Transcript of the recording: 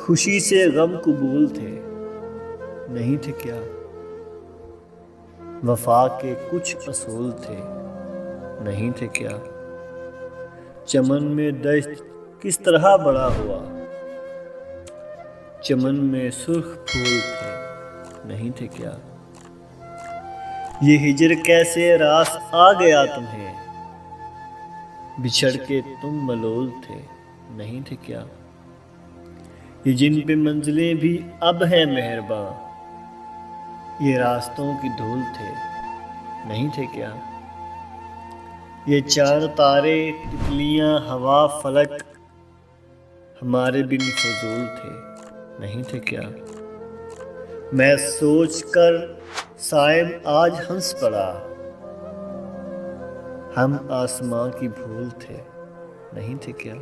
खुशी से गम कबूल थे, नहीं थे क्या? वफा के कुछ असूल थे, नहीं थे क्या? चमन में दश्त किस तरह बड़ा हुआ, चमन में सुर्ख फूल थे, नहीं थे क्या? ये हिजर कैसे रास आ गया तुम्हें, बिछड़ के तुम मलोल थे, नहीं थे क्या? ये जिन पे मंजिलें भी अब हैं मेहरबां, ये रास्तों की धूल थे, नहीं थे क्या? ये चांद तारे तितलियां हवा फलक हमारे बिन फजूल थे, नहीं थे क्या? मैं सोच कर सायम आज हंस पड़ा, हम आसमां की भूल थे, नहीं थे क्या?